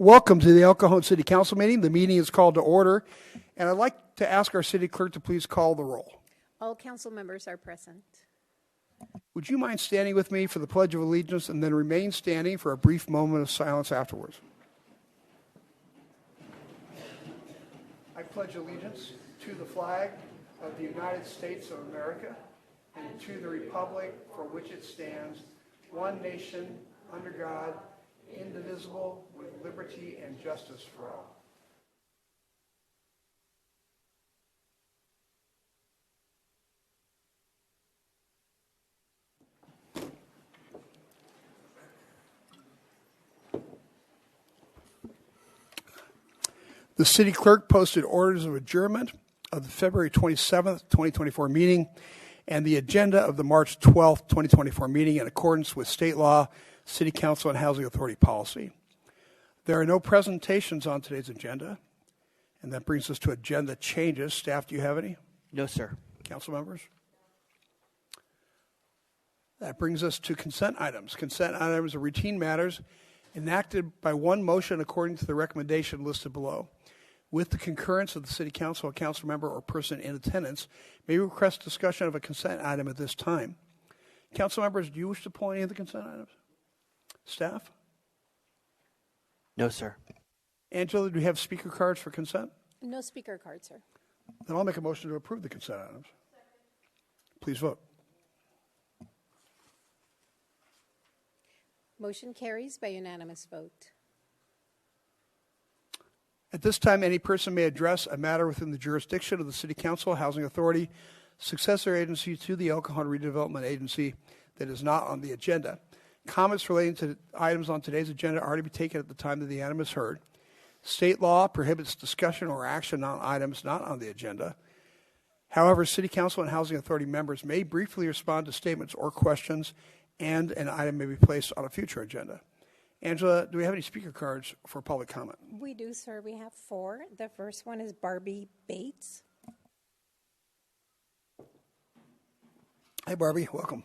Welcome to the El Cajon City Council meeting. The meeting is called to order, and I'd like to ask our city clerk to please call the roll. All council members are present. Would you mind standing with me for the Pledge of Allegiance and then remain standing for a brief moment of silence afterwards? I pledge allegiance to the flag of the United States of America and to the republic for which it stands, one nation, under God, indivisible, with liberty and justice for all. The city clerk posted orders of adjournment of the February 27th, 2024 meeting and the agenda of the March 12th, 2024 meeting in accordance with state law, City Council, and Housing Authority policy. There are no presentations on today's agenda, and that brings us to agenda changes. Staff, do you have any? No, sir. Council members? That brings us to consent items. Consent items are routine matters enacted by one motion according to the recommendation listed below. With the concurrence of the City Council, a council member or person in attendance may request discussion of a consent item at this time. Council members, do you wish to pull any of the consent items? Staff? No, sir. Angela, do we have speaker cards for consent? No speaker cards, sir. Then I'll make a motion to approve the consent items. Please vote. Motion carries by unanimous vote. At this time, any person may address a matter within the jurisdiction of the City Council, Housing Authority, successor agency to the El Cajon Redevelopment Agency that is not on the agenda. Comments relating to items on today's agenda are to be taken at the time that the item is heard. State law prohibits discussion or action on items not on the agenda. However, City Council and Housing Authority members may briefly respond to statements or questions, and an item may be placed on a future agenda. Angela, do we have any speaker cards for public comment? We do, sir. We have 4. The first one is Barbie Bates. Hi, Barbie. Welcome.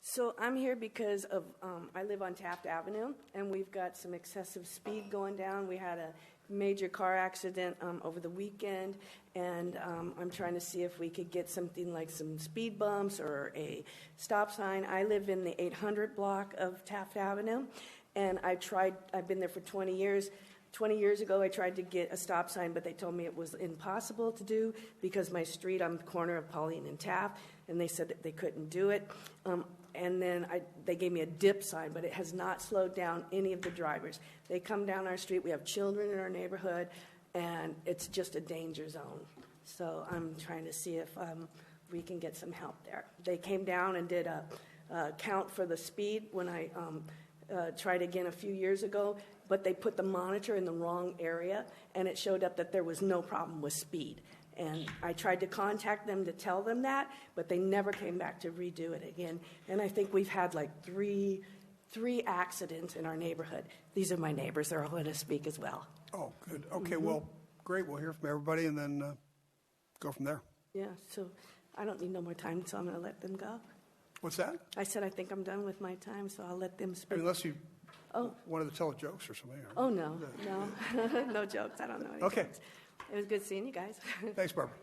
So I'm here because of I live on Taft Avenue, and we've got some excessive speed going down. We had a major car accident over the weekend, and I'm trying to see if we could get something like some speed bumps or a stop sign. I live in the 800 block of Taft Avenue, and I've been there for 20 years. 20 years ago, I tried to get a stop sign, but they told me it was impossible to do because my street, I'm the corner of Pauline and Taft, and they said that they couldn't do it. And then they gave me a dip sign, but it has not slowed down any of the drivers. They come down our street. We have children in our neighborhood, and it's just a danger zone. So I'm trying to see if we can get some help there. They came down and did a count for the speed when I tried again a few years ago, but they put the monitor in the wrong area, and it showed up that there was no problem with speed. And I tried to contact them to tell them that, but they never came back to redo it again. And I think we've had like three accidents in our neighborhood. These are my neighbors. They're all going to speak as well. Oh, good. Okay, well, great. We'll hear from everybody and then go from there. Yeah, so I don't need no more time, so I'm going to let them go. What's that? I said I think I'm done with my time, so I'll let them speak. Unless you wanted to tell jokes or something. Or... Oh, no. No jokes. I don't know any jokes. It was good seeing you guys. Thanks, Barbara.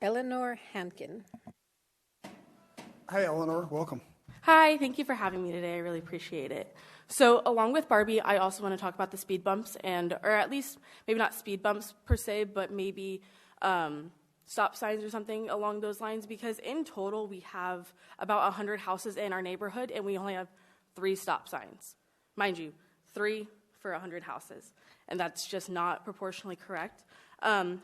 Eleanor Hankin. Hi, Eleanor. Welcome. Hi, thank you for having me today. I really appreciate it. So along with Barbie, I also want to talk about the speed bumps or at least maybe not speed bumps per se, but maybe stop signs or something along those lines, because in total we have about 100 houses in our neighborhood and we only have 3 stop signs. Mind you, 3 for 100 houses, and that's just not proportionally correct.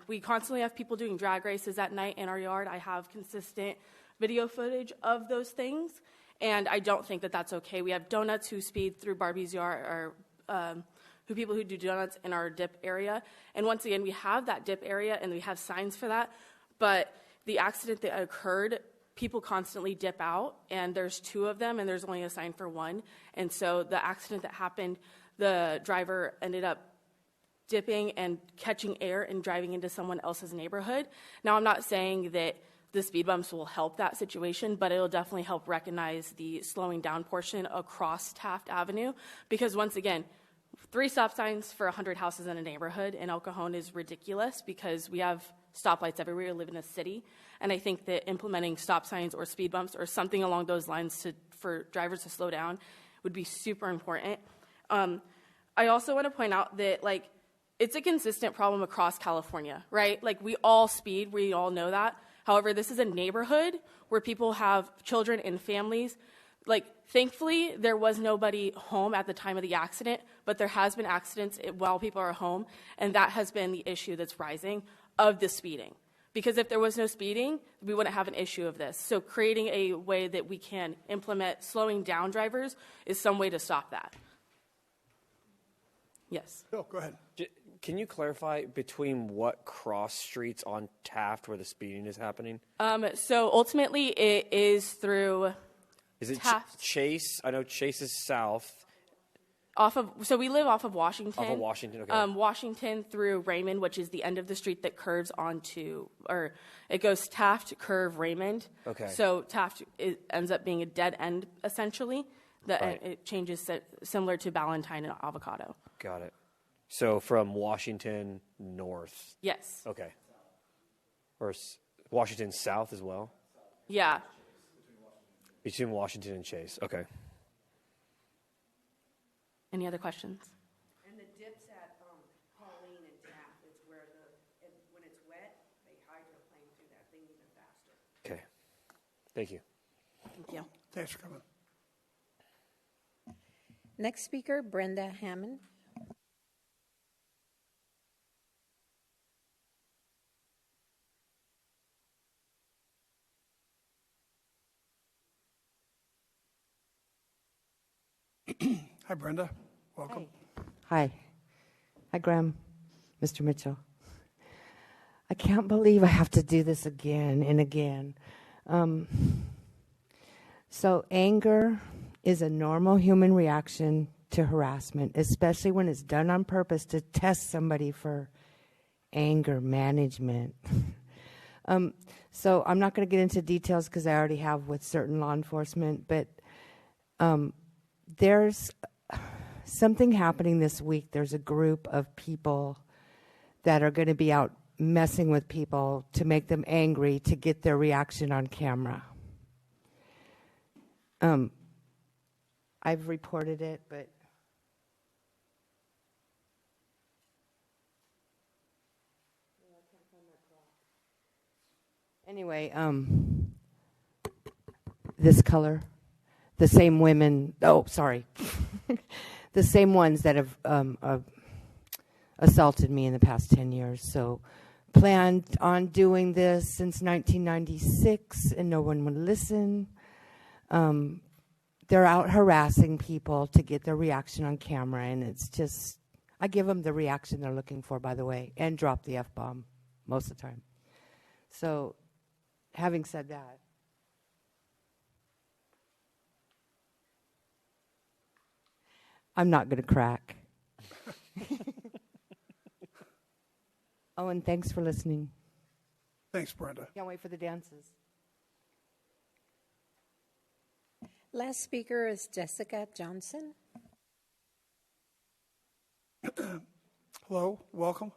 We constantly have people doing drag races at night in our yard. I have consistent video footage of those things, and I don't think that that's okay. We have donuts who speed through Barbie's yard, or people who do donuts in our dip area, and once again, we have that dip area, and we have signs for that, but the accident that occurred, people constantly dip out, and there's 2 of them, and there's only a sign for 1, and so the accident that happened, the driver ended up dipping and catching air and driving into someone else's neighborhood. Now, I'm not saying that the speed bumps will help that situation, but it'll definitely help recognize the slowing down portion across Taft Avenue. Because once again, 3 stop signs for 100 houses in a neighborhood in El Cajon is ridiculous because we have stoplights everywhere. We live in a city. And I think that implementing stop signs or speed bumps or something along those lines for drivers to slow down would be super important. I also want to point out that, like, it's a consistent problem across California, right? Like, we all speed. We all know that. However, this is a neighborhood where people have children and families. Like, thankfully, there was nobody home at the time of the accident, but there has been accidents while people are home, and that has been the issue that's rising of the speeding. Because if there was no speeding, we wouldn't have an issue of this. So creating a way that we can implement slowing down drivers is some way to stop that. Yes. Bill, go ahead. Can you clarify between what cross streets on Taft where the speeding is happening? So ultimately, it is through Is it Taft. Chase? I know Chase is south. So we live off of Washington. Off of Washington, okay. Washington through Raymond, which is the end of the street that curves onto, or it goes Taft, curve, Raymond. Okay. So Taft ends up being a dead end, essentially. Right. It changes similar to Ballantine and Avocado. Got it. So from Washington north. Yes. Okay. Or Washington south as well? Yeah. Between Washington and Chase. Okay. Any other questions? And the dips at Pauline and Taft, it's where when it's wet, they hydroplane through that thing even faster. Okay. Thank you. Thank you. Thanks for coming. Next speaker, Brenda Hammond. Hi, Brenda. Welcome. Hi. Hi, Graham. Mr. Mitchell. I can't believe I have to do this again and again. So anger is a normal human reaction to harassment, especially when it's done on purpose to test somebody for anger management. So I'm not going to get into details because I already have with certain law enforcement, but there's something happening this week. There's a group of people that are going to be out messing with people to make them angry to get their reaction on camera. I've reported it, but anyway, this color, the same women, the same ones that have assaulted me in the past 10 years. So planned on doing this since 1996, and no one would listen. They're out harassing people to get their reaction on camera, and it's just, I give them the reaction they're looking for, by the way, and drop the F-bomb most of the time. So having said that, I'm not going to crack. Oh, and thanks for listening. Thanks, Brenda. Can't wait for the dances. Last speaker is Jessica Johnson. Hello, welcome.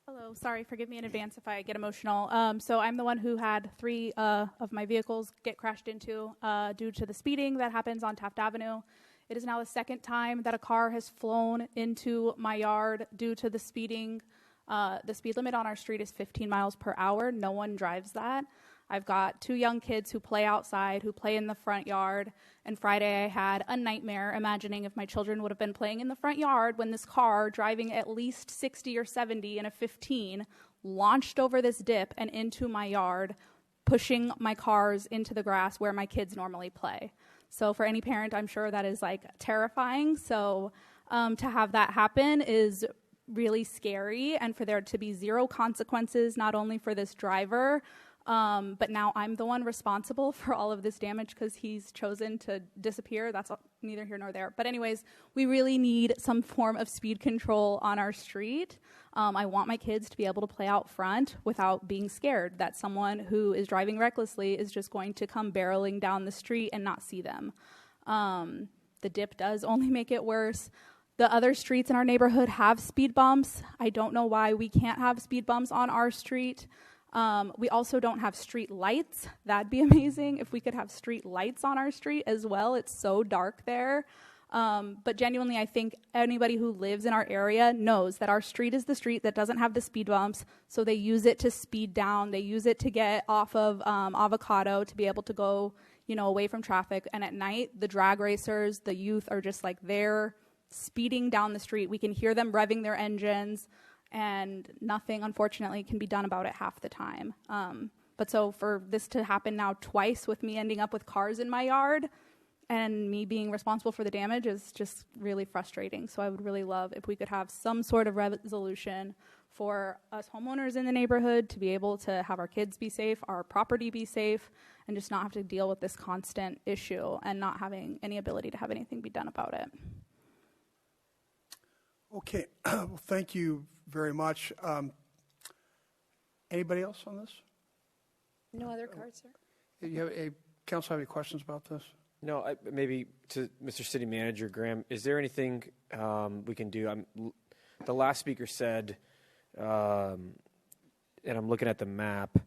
Hello, sorry, forgive me in advance if I get emotional. So I'm the one who had 3 of my vehicles get crashed into due to the speeding that happens on Taft Avenue. It is now the 2nd time that a car has flown into my yard due to the speeding. The speed limit on our street is 15 miles per hour. No one drives that. I've got 2 young kids who play outside, who play in the front yard. And Friday I had a nightmare imagining if my children would have been playing in the front yard when this car, driving at least 60 or 70 in a 15, launched over this dip and into my yard, pushing my cars into the grass where my kids normally play. So for any parent, I'm sure that is like terrifying. So to have that happen is really scary, and for there to be 0 consequences, not only for this driver, But now I'm the one responsible for all of this damage because he's chosen to disappear. That's neither here nor there. But anyways, we really need some form of speed control on our street. I want my kids to be able to play out front without being scared that someone who is driving recklessly is just going to come barreling down the street and not see them. The dip does only make it worse. The other streets in our neighborhood have speed bumps. I don't know why we can't have speed bumps on our street. We also don't have street lights. That'd be amazing if we could have street lights on our street as well. It's so dark there. But genuinely, I think anybody who lives in our area knows that our street is the street that doesn't have the speed bumps, so they use it to speed down. They use it to get off of Avocado to be able to go, away from traffic. And at night, the drag racers, the youth are just like there speeding down the street. We can hear them revving their engines, and nothing, unfortunately, can be done about it half the time. But so for this to happen now twice with me ending up with cars in my yard and me being responsible for the damage is just really frustrating. So I would really love if we could have some sort of resolution for us homeowners in the neighborhood to be able to have our kids be safe, our property be safe, and just not have to deal with this constant issue and not having any ability to have anything be done about it. Okay. Well, thank you very much. Anybody else on this? No other cards, sir? Council have any questions about this? No, maybe to Mr. City Manager Graham, is there anything we can do? The last speaker said, and I'm looking at the map,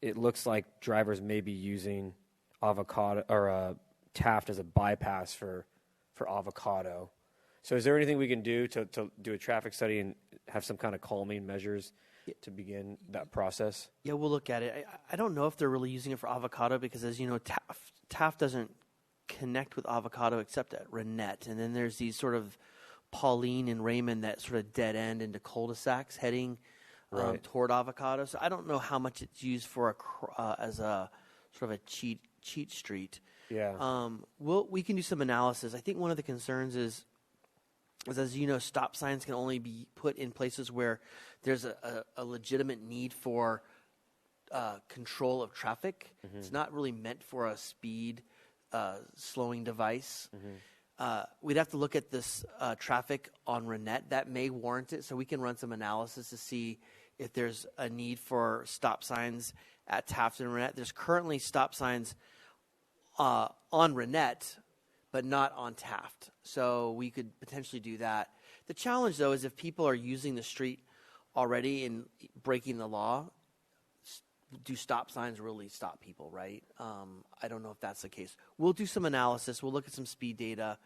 it looks like drivers may be using Avocado or Taft as a bypass for Avocado. So is there anything we can do to do a traffic study and have some kind of calming measures to begin that process? Yeah, we'll look at it. I don't know if they're really using it for Avocado because, as you know, Taft doesn't connect with Avocado except at Renette. And then there's these sort of Pauline and Raymond that sort of dead end into cul-de-sacs heading toward Avocado. So I don't know how much it's used for as a sort of a cheat street. Yeah. We can do some analysis. I think one of the concerns is, as you know, stop signs can only be put in places where there's a legitimate need for control of traffic. Mm-hmm. It's not really meant for a speed slowing device. Mm-hmm. We'd have to look at this traffic on Renette. That may warrant it, so we can run some analysis to see if there's a need for stop signs at Taft and Renette. There's currently stop signs on Renette, but not on Taft. So we could potentially do that. The challenge, though, is if people are using the street already and breaking the law, do stop signs really stop people, right? I don't know if that's the case. We'll do some analysis. We'll look at some speed data.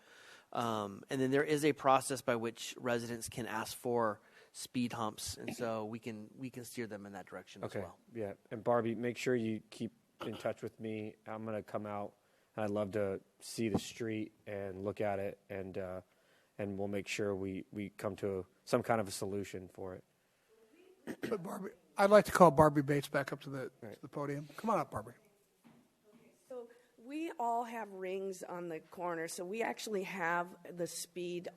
And then there is a process by which residents can ask for speed humps, and so we can steer them in that direction as well. Yeah. And Barbie, make sure you keep in touch with me. I'm going to come out. I'd love to see the street and look at it, and we'll make sure we come to some kind of a solution for it. But Barbie, I'd like to call Barbie Bates back up to the podium. Come on up, Barbie. So we all have rings on the corner, so we actually have the speed,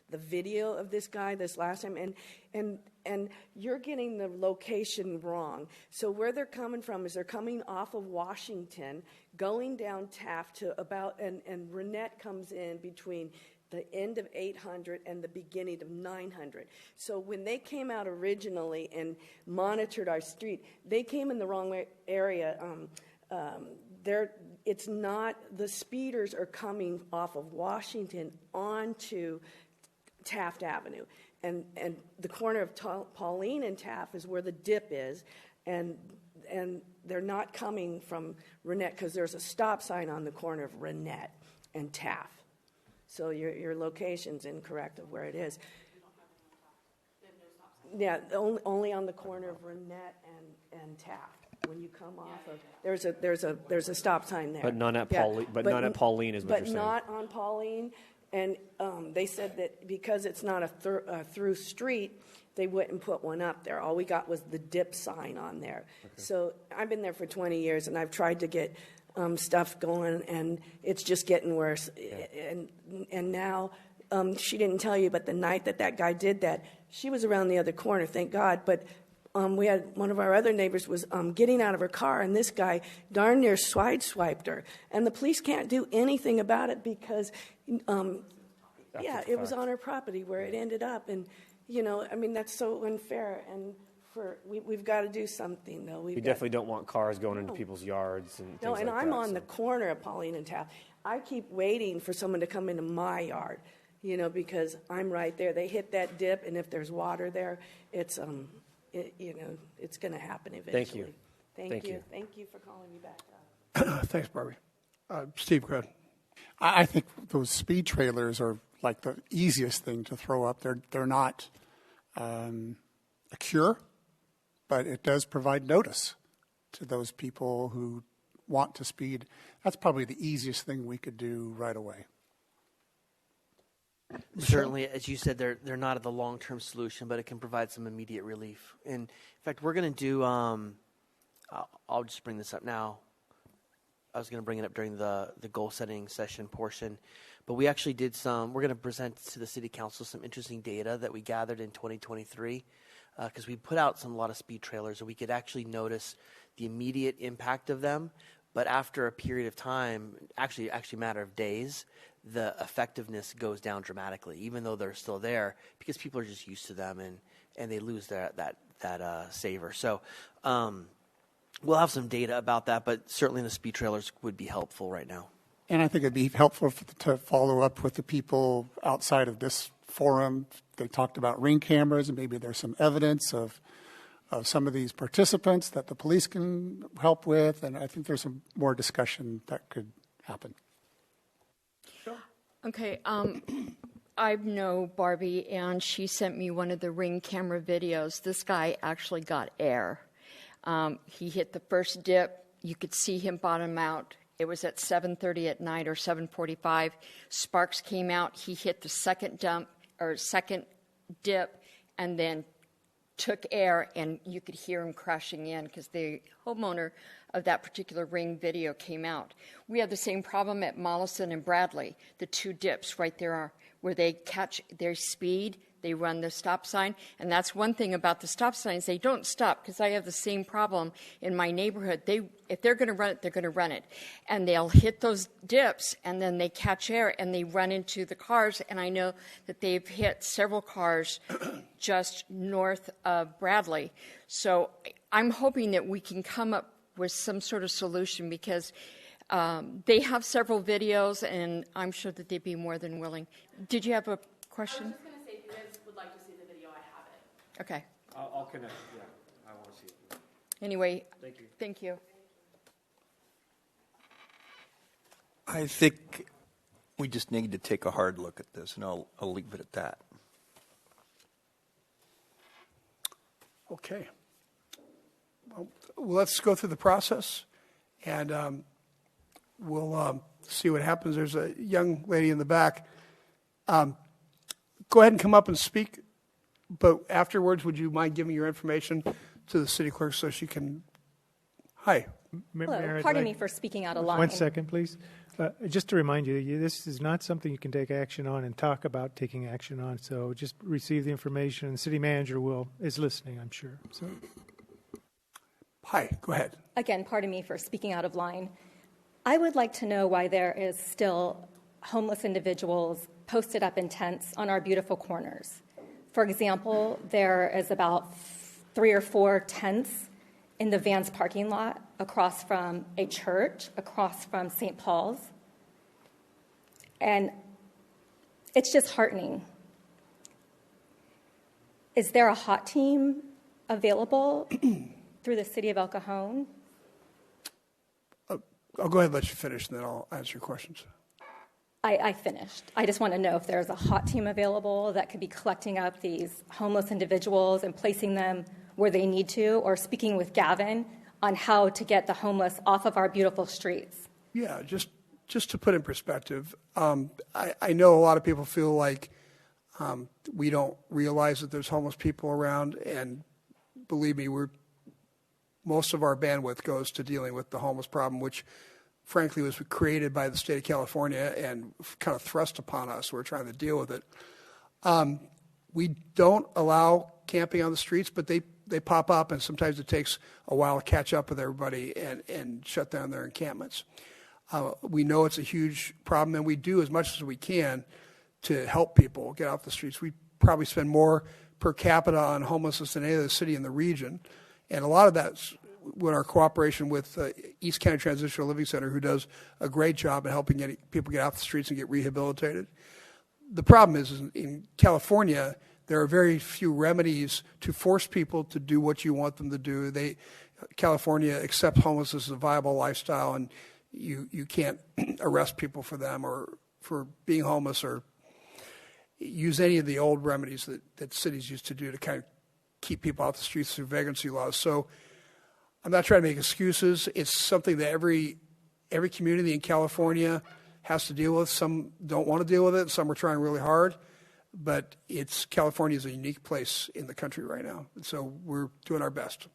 the video of this guy this last time, and you're getting the location wrong. So where they're coming from is they're coming off of Washington, going down Taft to about, and Renette comes in between the end of 800 and the beginning of 900. So when they came out originally and monitored our street, they came in the wrong area. It's not, the speeders are coming off of Washington onto Taft Avenue. And the corner of Pauline and Taft is where the dip is. And they're not coming from Renette because there's a stop sign on the corner of Renette and Taft. So your location's incorrect of where it is. Yeah, only on the corner of Renette and Taft. When you come off of, there's a stop sign there. But none at Pauline. But none at Pauline is what you're saying. But not on Pauline. And they said that because it's not a through street, they wouldn't put one up there. All we got was the dip sign on there. Okay. So I've been there for 20 years, and I've tried to get stuff going, and it's just getting worse. Yeah. And now, she didn't tell you, but the night that guy did that, she was around the other corner, thank God, but we had one of our other neighbors was getting out of her car, and this guy darn near swiped her. And the police can't do anything about it because, it was on her property where it ended up. And, that's so unfair. And we've got to do something, though. We definitely don't want cars going into people's yards and things like that. No, and I'm on the corner of Pauline and Taft. I keep waiting for someone to come into my yard, because I'm right there. They hit that dip, and if there's water there, it's it's going to happen eventually. Thank you. Thank you for calling me back. Thanks, Barbie. Steve, go ahead. I think those speed trailers are like the easiest thing to throw up. They're not a cure, but it does provide notice to those people who want to speed. That's probably the easiest thing we could do right away. Certainly, as you said, they're not the long-term solution, but it can provide some immediate relief. And in fact, we're going to do. I'll just bring this up now. I was going to bring it up during the goal-setting session portion, but we actually did some. We're going to present to the City Council some interesting data that we gathered in 2023, because we put out a lot of speed trailers, and we could actually notice the immediate impact of them. But after a period of time, actually a matter of days, the effectiveness goes down dramatically, even though they're still there, because people are just used to them and they lose that savor. So we'll have some data about that, but certainly the speed trailers would be helpful right now. And I think it'd be helpful to follow up with the people outside of this forum. They talked about ring cameras, and maybe there's some evidence of some of these participants that the police can help with, and I think there's some more discussion that could happen. Okay, I know Barbie, and she sent me one of the Ring camera videos. This guy actually got air. He hit the first dip. You could see him bottom out. It was at 7:30 at night or 7:45. Sparks came out. He hit the second dip, and then took air, and you could hear him crashing in because the homeowner of that particular Ring video came out. We have the same problem at Mollison and Bradley, the two dips right there where they catch their speed, they run the stop sign, and that's one thing about the stop signs, they don't stop, because I have the same problem in my neighborhood. If they're going to run it, they're going to run it, and they'll hit those dips, and then they catch air, and they run into the cars, and I know that they've hit several cars just north of Bradley. So I'm hoping that we can come up with some sort of solution, because they have several videos, and I'm sure that they'd be more than willing. Did you have a question? I was just going to say, if you guys would like to see the video, I have it. Okay. I'll connect. Yeah, I want to see it. Anyway, Thank you. Thank you. I think we just need to take a hard look at this, and I'll leave it at that. Okay. Well, let's go through the process, and we'll see what happens. There's a young lady in the back. Go ahead and come up and speak, but afterwards, would you mind giving your information to the city clerk so she can... Hi. Hello. Pardon me for speaking out of line. 1 second, please. Just to remind you, this is not something you can take action on and talk about taking action on. So just receive the information. The city manager is listening, I'm sure. So. Hi, go ahead. Again, pardon me for speaking out of line. I would like to know why there is still homeless individuals posted up in tents on our beautiful corners. For example, there is about 3 or 4 tents in the Vans parking lot across from a church, across from St. Paul's. And it's just heartening. Is there a hot team available through the city of El Cajon? I'll go ahead and let you finish, and then I'll answer your questions. I finished. I just want to know if there's a hot team available that could be collecting up these homeless individuals and placing them where they need to, or speaking with Gavin on how to get the homeless off of our beautiful streets. Yeah, just to put in perspective, I know a lot of people feel like we don't realize that there's homeless people around, and believe me, most of our bandwidth goes to dealing with the homeless problem, which frankly was created by the state of California and kind of thrust upon us. We're trying to deal with it. We don't allow camping on the streets, but they they pop up, and sometimes it takes a while to catch up with everybody and shut down their encampments. We know it's a huge problem, and we do as much as we can to help people get off the streets. We probably spend more per capita on homelessness than any other city in the region, and a lot of that's with our cooperation with East County Transitional Living Center, who does a great job in helping people get off the streets and get rehabilitated. The problem is in California, there are very few remedies to force people to do what you want them to do. California accepts homelessness as a viable lifestyle, and you can't arrest people for them or for being homeless or use any of the old remedies that cities used to do to kind of keep people off the streets through vagrancy laws. So I'm not trying to make excuses. It's something that every community in California has to deal with. Some don't want to deal with it. Some are trying really hard. But California is a unique place in the country right now. And so we're doing our best.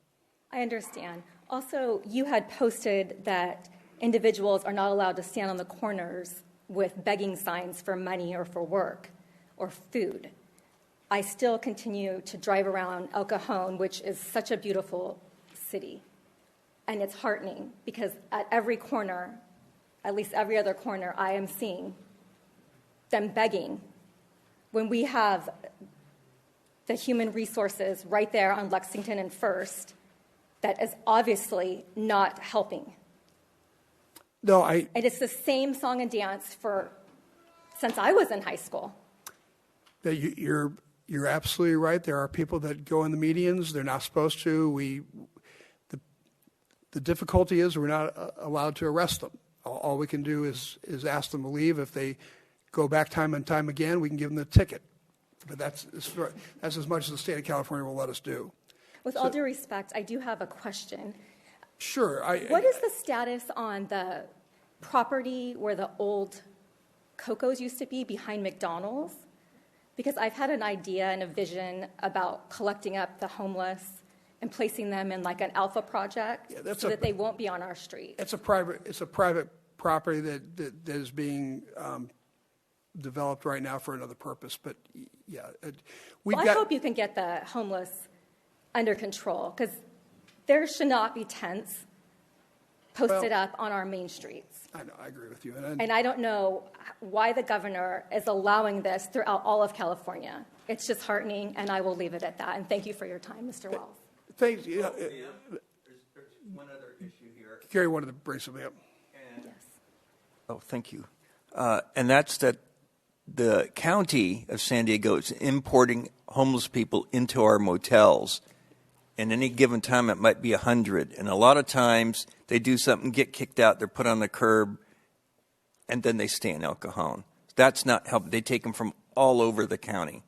I understand. Also, you had posted that individuals are not allowed to stand on the corners with begging signs for money or for work or food. I still continue to drive around El Cajon, which is such a beautiful city. And it's heartening because at every corner, at least every other corner, I am seeing them begging. When we have the human resources right there on Lexington and First, that is obviously not helping. No, And it's the same song and dance since I was in high school. You're absolutely right. There are people that go in the medians. They're not supposed to. The difficulty is we're not allowed to arrest them. All we can do is ask them to leave. If they go back time and time again, we can give them the ticket. But that's as much as the state of California will let us do. With all due respect, I do have a question. Sure. What is the status on the property where the old Coco's used to be behind McDonald's? Because I've had an idea and a vision about collecting up the homeless and placing them in like an alpha project so that they won't be on our street. It's a private property that is being developed right now for another purpose. But yeah, I hope you can get the homeless under control because there should not be tents posted up on our main streets. I know, I agree with you. And I don't know why the governor is allowing this throughout all of California. It's just heartening, and I will leave it at that. And thank you for your time, Mr. Wells. Thanks. Yeah, there's one other issue here. Gary wanted to bring something up. Yes. Oh, thank you. And that's that the county of San Diego is importing homeless people into our motels. In any given time, it might be 100. And a lot of times, they do something, get kicked out, they're put on the curb, and then they stay in El Cajon. That's not help. They take them from all over the county.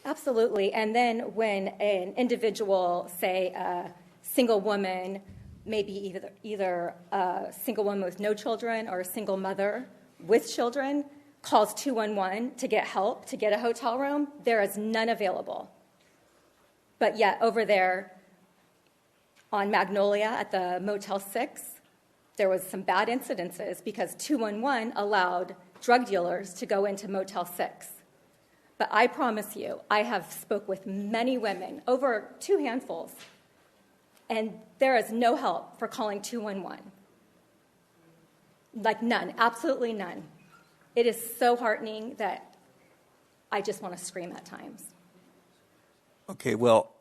Absolutely. And then when an individual, say a single woman, maybe either a single woman with no children or a single mother with children, calls 211 to get help, to get a hotel room, there is none available. But yet over there on Magnolia at the Motel 6, there was some bad incidences because 211 allowed drug dealers to go into Motel 6. But I promise you, I have spoke with many women, over 2 handfuls, and there is no help for calling 211. Like none, absolutely none. It is so heartening that I just want to scream at times. Okay, well,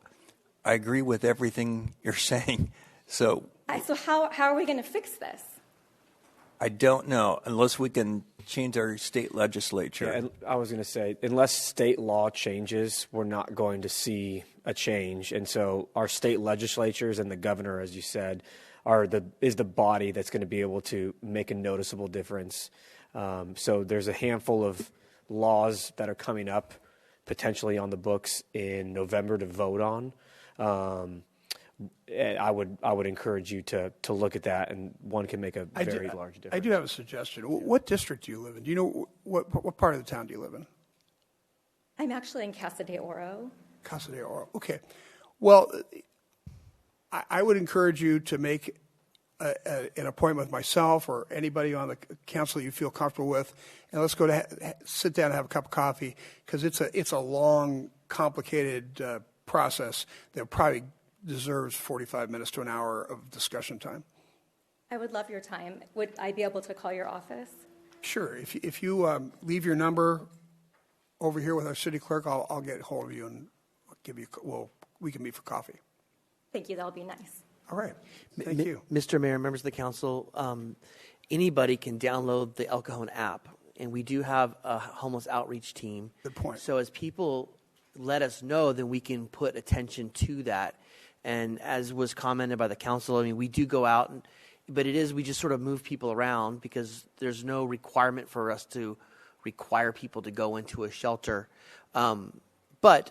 I agree with everything you're saying. So how are we going to fix this? I don't know, unless we can change our state legislature. Yeah, and I was going to say, unless state law changes, we're not going to see a change. And so our state legislatures and the governor, as you said, is the body that's going to be able to make a noticeable difference. So there's a handful of laws that are coming up potentially on the books in November to vote on. I would encourage you to look at that, and one can make a very large difference. I do have a suggestion. What district do you live in? Do you know what part of the town do you live in? I'm actually in Casa de Oro. Casa de Oro. Okay. Well, I would encourage you to make an appointment with myself or anybody on the council you feel comfortable with, and let's go to sit down and have a cup of coffee because it's a long, complicated process that will probably deserves 45 minutes to an hour of discussion time. I would love your time. Would I be able to call your office? Sure. If you leave your number over here with our city clerk, I'll get hold of you and give you. We can meet for coffee. Thank you. That'll be nice. All right. Thank you. Mr. Mayor, members of the council, anybody can download the El Cajon app, and we do have a homeless outreach team. Good point. So as people let us know, then we can put attention to that. And as was commented by the council, I mean, we do go out, but we just sort of move people around because there's no requirement for us to require people to go into a shelter. But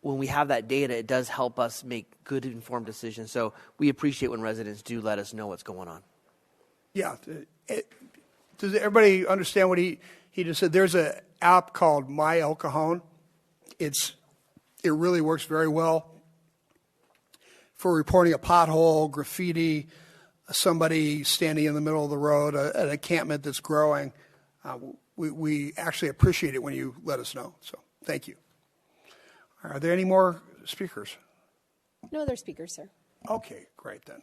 when we have that data, it does help us make good, informed decisions. So we appreciate when residents do let us know what's going on. Yeah. Does everybody understand what he just said? There's an app called My El Cajon. It really works very well for reporting a pothole, graffiti, somebody standing in the middle of the road, an encampment that's growing. We actually appreciate it when you let us know. So thank you. Are there any more speakers? No other speakers, sir. Okay, great then.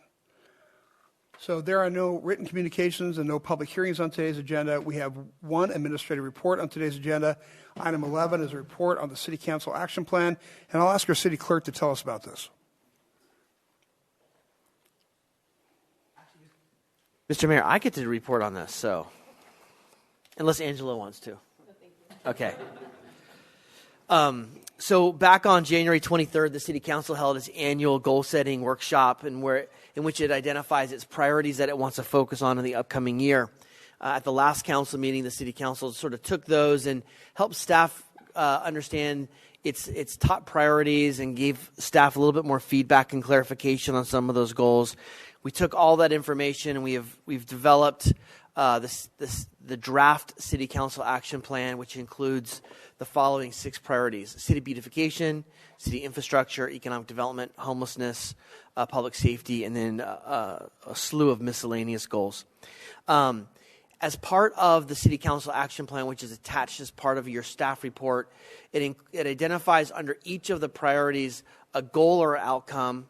So there are no written communications and no public hearings on today's agenda. We have one administrative report on today's agenda. Item 11 is a report on the City Council Action Plan, and I'll ask our city clerk to tell us about this. Mr. Mayor, I get to report on this, so unless Angela wants to. Okay. So back on January 23rd, the City Council held its annual goal-setting workshop in which it identifies its priorities that it wants to focus on in the upcoming year. At the last council meeting, the City Council sort of took those and helped staff understand its top priorities and gave staff a little bit more feedback and clarification on some of those goals. We took all that information and we've developed the draft City Council Action Plan, which includes the following 6 priorities: city beautification, city infrastructure, economic development, homelessness, public safety, and then a slew of miscellaneous goals. As part of the City Council Action Plan, which is attached as part of your staff report, it identifies under each of the priorities a goal or outcome,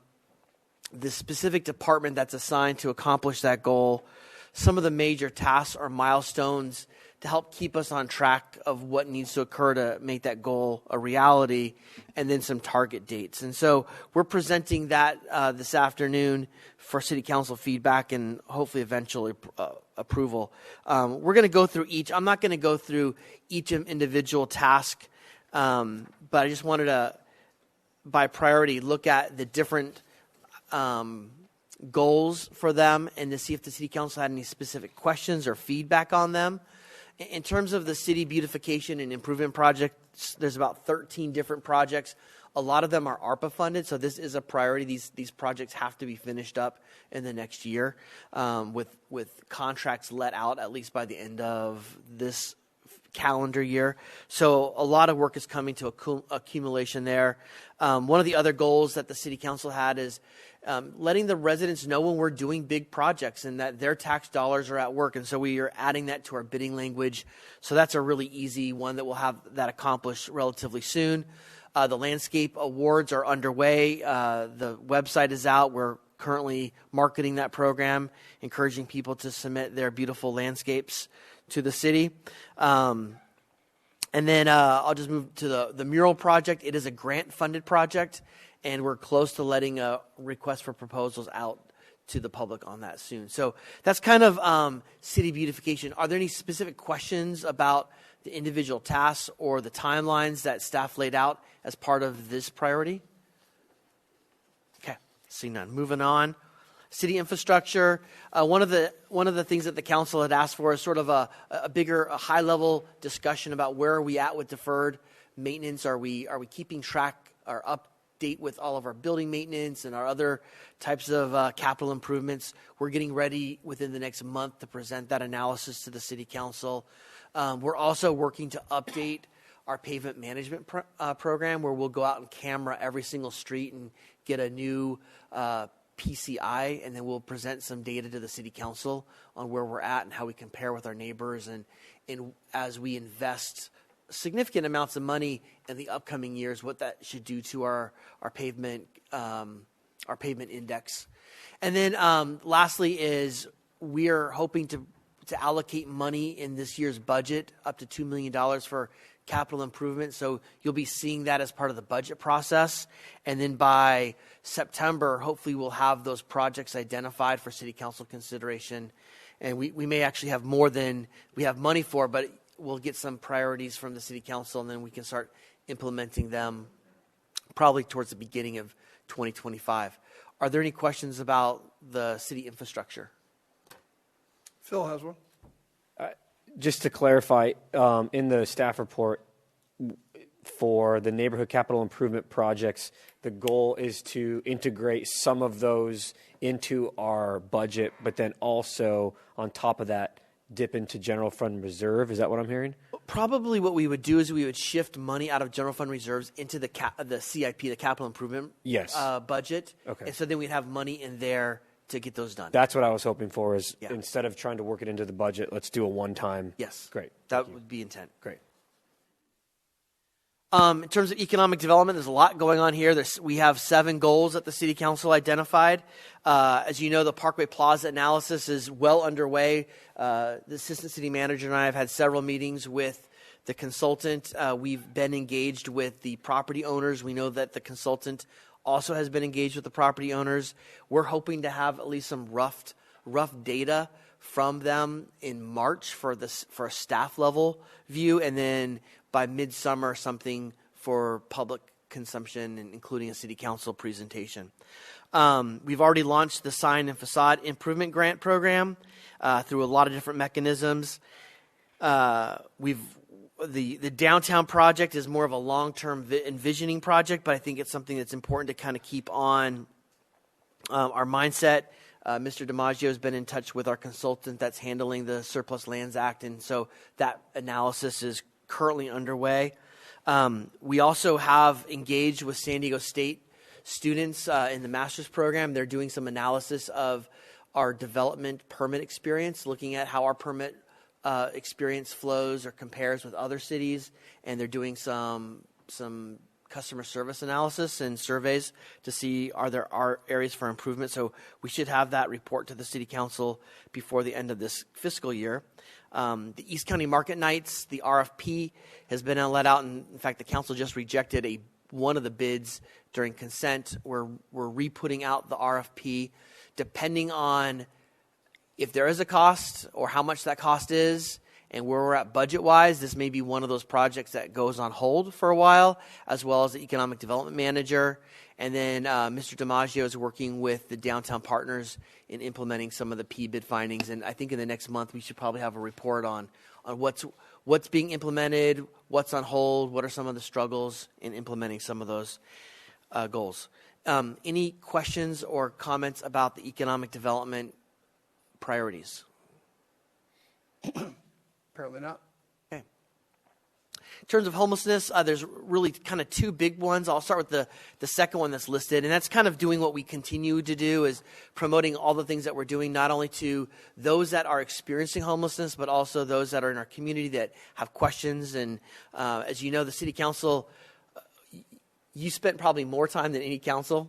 the specific department that's assigned to accomplish that goal, some of the major tasks or milestones to help keep us on track of what needs to occur to make that goal a reality, and then some target dates. And so we're presenting that this afternoon for City Council feedback and hopefully eventually approval. We're going to go through each. I'm not going to go through each individual task, but I just wanted to, by priority, look at the different goals for them and to see if the City Council had any specific questions or feedback on them. In terms of the city beautification and improvement projects, there's about 13 different projects. A lot of them are ARPA funded, so this is a priority. These projects have to be finished up in the next year with contracts let out at least by the end of this calendar year. So a lot of work is coming to accumulation there. One of the other goals that the City Council had is letting the residents know when we're doing big projects and that their tax dollars are at work. And so we are adding that to our bidding language. So that's a really easy one that we'll have that accomplished relatively soon. The landscape awards are underway. The website is out. We're currently marketing that program, encouraging people to submit their beautiful landscapes to the city. And then I'll just move to the mural project. It is a grant-funded project, and we're close to letting a request for proposals out to the public on that soon. So that's kind of city beautification. Are there any specific questions about the individual tasks or the timelines that staff laid out as part of this priority? Okay, see none. Moving on. City infrastructure. One of the things that the council had asked for is sort of a bigger, high level discussion about where are we at with deferred maintenance. Are we keeping track or update with all of our building maintenance and our other types of capital improvements? We're getting ready within the next month to present that analysis to the city council. We're also working to update our pavement management program, where we'll go out and camera every single street and get a new PCI, and then we'll present some data to the city council on where we're at and how we compare with our neighbors, and as we invest significant amounts of money in the upcoming years, what that should do to our pavement pavement index. And then lastly is we are hoping to allocate money in this year's budget up to $2 million for capital improvement. So you'll be seeing that as part of the budget process. And then by September, hopefully we'll have those projects identified for city council consideration. And we may actually have more than we have money for, but we'll get some priorities from the city council, and then we can start implementing them probably towards the beginning of 2025. Are there any questions about the city infrastructure? Phil has one. Just to clarify, in the staff report for the neighborhood capital improvement projects, the goal is to integrate some of those into our budget, but then also on top of that, dip into general fund reserve. Is that what I'm hearing? Probably what we would do is we would shift money out of general fund reserves into the CIP, the capital improvement budget. Okay. And so then we'd have money in there to get those done. That's what I was hoping for is instead of trying to work it into the budget, let's do a one-time. Yes. Great. That would be intent. Great. In terms of economic development, there's a lot going on here. We have 7 goals that the City Council identified. As you know, the Parkway Plaza analysis is well underway. The Assistant City Manager and I have had several meetings with the consultant. We've been engaged with the property owners. We know that the consultant also has been engaged with the property owners. We're hoping to have at least some rough data from them in March for a staff level view, and then by midsummer something for public consumption, and including a city council presentation. We've already launched the sign and facade improvement grant program through a lot of different mechanisms. The downtown project is more of a long-term envisioning project, but I think it's something that's important to kind of keep on our mindset. Mr. DiMaggio has been in touch with our consultant that's handling the Surplus Lands Act, and so that analysis is currently underway. We also have engaged with San Diego State students in the master's program. They're doing some analysis of our development permit experience, looking at how our permit experience flows or compares with other cities, and they're doing some customer service analysis and surveys to see are there areas for improvement. So we should have that report to the City Council before the end of this fiscal year. The East County Market Nights, the RFP has been let out, and in fact the council just rejected one of the bids during consent. We're re-putting out the RFP depending on if there is a cost or how much that cost is and where we're at budget-wise. This may be one of those projects that goes on hold for a while, as well as the economic development manager. And then Mr. DiMaggio is working with the downtown partners in implementing some of the P-bid findings. And I think in the next month we should probably have a report on what's being implemented, what's on hold, what are some of the struggles in implementing some of those goals. Any questions or comments about the economic development priorities? Apparently not. Okay. In terms of homelessness, there's really kind of 2 big ones. I'll start with the second one that's listed, and that's kind of doing what we continue to do, is promoting all the things that we're doing, not only to those that are experiencing homelessness, but also those that are in our community that have questions. And as you know, the City Council, you spent probably more time than any council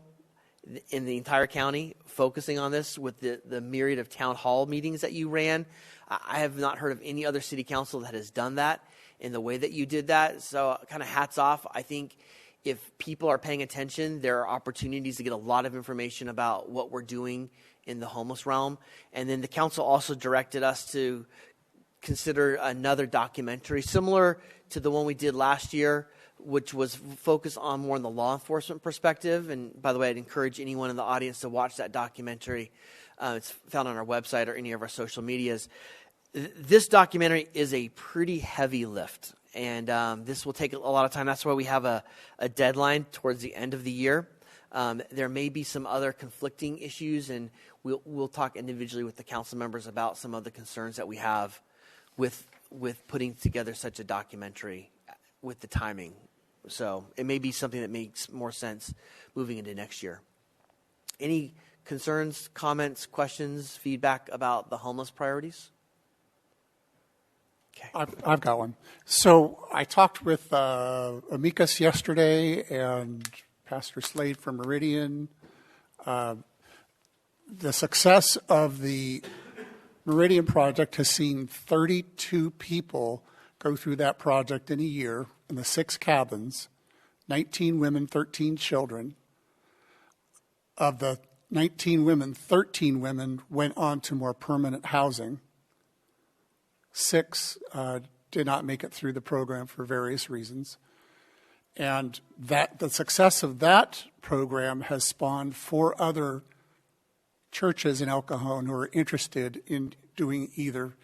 in the entire county focusing on this with the myriad of town hall meetings that you ran. I have not heard of any other city council that has done that in the way that you did that. So kind of hats off. I think if people are paying attention, there are opportunities to get a lot of information about what we're doing in the homeless realm. And then the council also directed us to consider another documentary similar to the one we did last year, which was focused on more on the law enforcement perspective. And by the way, I'd encourage anyone in the audience to watch that documentary. It's found on our website or any of our social medias. This documentary is a pretty heavy lift, and this will take a lot of time. That's why we have a deadline towards the end of the year. There may be some other conflicting issues, and we'll talk individually with the council members about some of the concerns that we have with putting together such a documentary with the timing. So it may be something that makes more sense moving into next year. Any concerns, comments, questions, feedback about the homeless priorities? Okay. I've got one. So I talked with Amicus yesterday and Pastor Slade from Meridian. The success of the Meridian project has seen 32 people go through that project in a year in the 6 cabins, 19 women, 13 children. Of the 19 women, 13 women went on to more permanent housing. 6 did not make it through the program for various reasons. And that the success of that program has spawned 4 other churches in El Cajon who are interested in doing either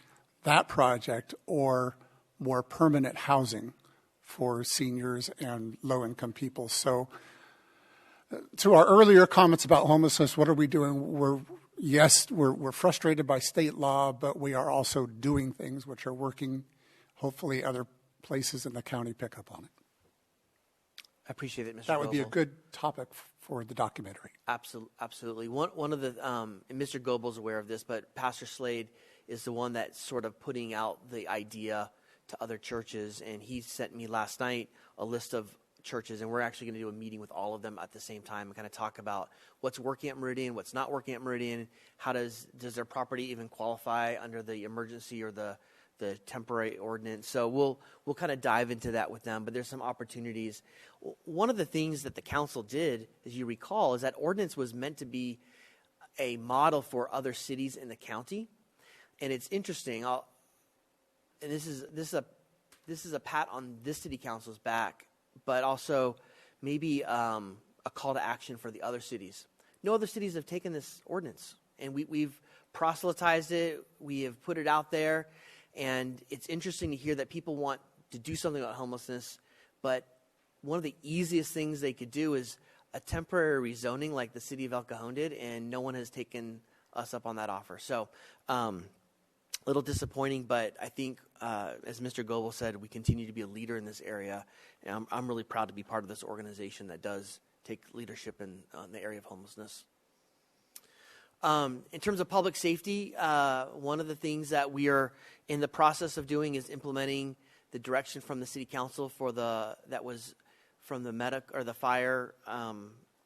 that project or more permanent housing for seniors and low-income people. So to our earlier comments about homelessness, what are we doing? We're frustrated by state law, but we are also doing things which are working. Hopefully other places in the county pick up on it. I appreciate it, Mr. That would be a Goebel. good topic for the documentary. Absolutely. One of the, and Mr. Goebel's aware of this, but Pastor Slade is the one that's sort of putting out the idea to other churches, and he sent me last night a list of churches, and we're actually going to do a meeting with all of them at the same time and kind of talk about what's working at Meridian, what's not working at Meridian, how does their property even qualify under the emergency or the temporary ordinance. So we'll kind of dive into that with them, but there's some opportunities. One of the things that the council did, as you recall, is that ordinance was meant to be a model for other cities in the county. And it's interesting, and this is a pat on this city council's back, but also maybe a call to action for the other cities. No other cities have taken this ordinance, and we've proselytized it. We have put it out there. And it's interesting to hear that people want to do something about homelessness, but one of the easiest things they could do is a temporary rezoning like the city of El Cajon did, and no one has taken us up on that offer. So a little disappointing, but I think, as Mr. Goebel said, we continue to be a leader in this area, and I'm really proud to be part of this organization that does take leadership in the area of homelessness. In terms of public safety, one of the things that we are in the process of doing is implementing the direction from the city council for the fire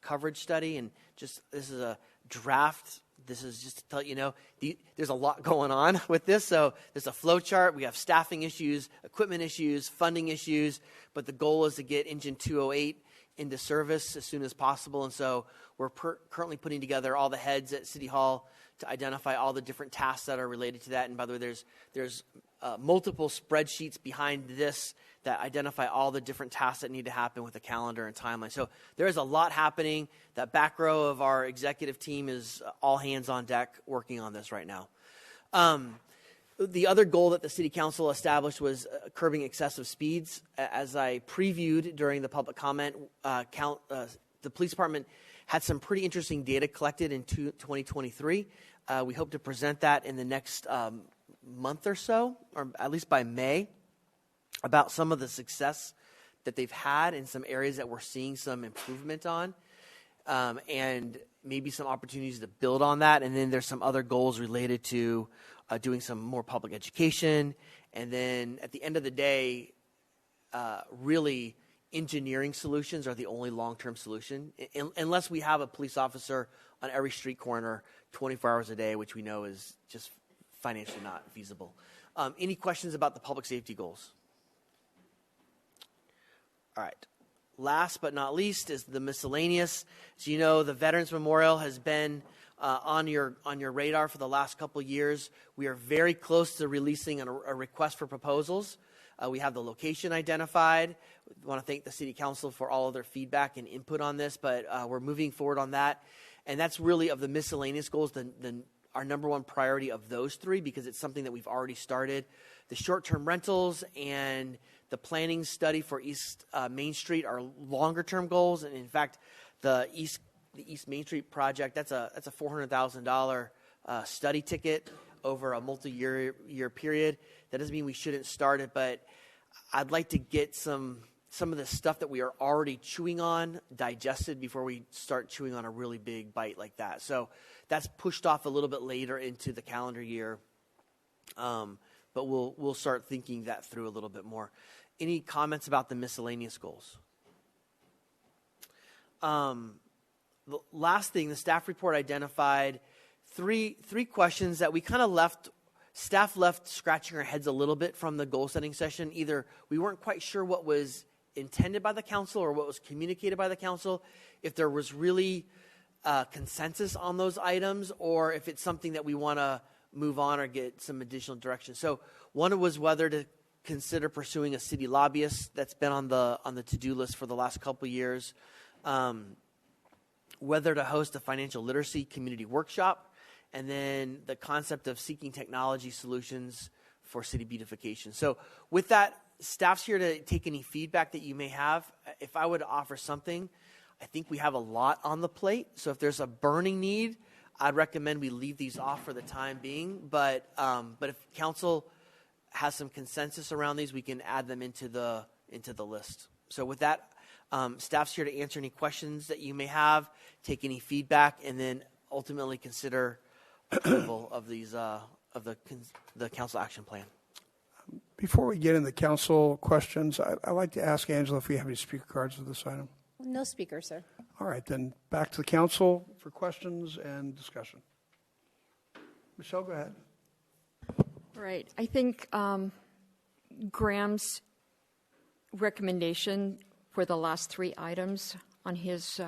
coverage study, and just this is a draft. This is just to tell you know there's a lot going on with this. So there's a flow chart. We have staffing issues, equipment issues, funding issues, but the goal is to get Engine 208 into service as soon as possible. And so we're currently putting together all the heads at City Hall to identify all the different tasks that are related to that. And by the way, there's multiple spreadsheets behind this that identify all the different tasks that need to happen with a calendar and timeline. So there is a lot happening. That back row of our executive team is all hands on deck working on this right now. The other goal that the city council established was curbing excessive speeds. As I previewed during the public comment, the police department had some pretty interesting data collected in 2023. We hope to present that in the next month or so, or at least by May, about some of the success that they've had in some areas that we're seeing some improvement on, and maybe some opportunities to build on that. And then there's some other goals related to doing some more public education. And then at the end of the day, really engineering solutions are the only long-term solution, unless we have a police officer on every street corner 24 hours a day, which we know is just financially not feasible. Any questions about the public safety goals? All right. Last but not least is the miscellaneous. As you know, the Veterans Memorial has been on your radar for the last couple of years. We are very close to releasing a request for proposals. We have the location identified. We want to thank the City Council for all of their feedback and input on this, but we're moving forward on that. And that's really, of the miscellaneous goals, our number one priority of those three, because it's something that we've already started. The short-term rentals and the planning study for East Main Street are longer-term goals. And in fact, the East Main Street project, that's a $400,000 study ticket over a multi-year period. That doesn't mean we shouldn't start it, but I'd like to get some of the stuff that we are already chewing on digested before we start chewing on a really big bite like that. So that's pushed off a little bit later into the calendar year, but we'll start thinking that through a little bit more. Any comments about the miscellaneous goals? the last thing, the staff report identified three questions that we kind of staff left scratching our heads a little bit from the goal setting session. Either we weren't quite sure what was intended by the council or what was communicated by the council, if there was really consensus on those items, or if it's something that we want to move on or get some additional direction. So one was whether to consider pursuing a city lobbyist. That's been on the to-do list for the last couple years. Whether to host a financial literacy community workshop, and then the concept of seeking technology solutions for city beautification. So with that, staff's here to take any feedback that you may have. If I would offer something, I think we have a lot on the plate. So if there's a burning need, I'd recommend we leave these off for the time being. But if council has some consensus around these, we can add them into the list. So with that, staff's here to answer any questions that you may have, take any feedback, and then ultimately consider approval of these of the council action plan. Before we get into council questions, I'd like to ask Angela if we have any speaker cards for this item. No speaker, sir. All right, then back to the council for questions and discussion. Michelle, go ahead. Right. I think Graham's recommendation for the last three items on his,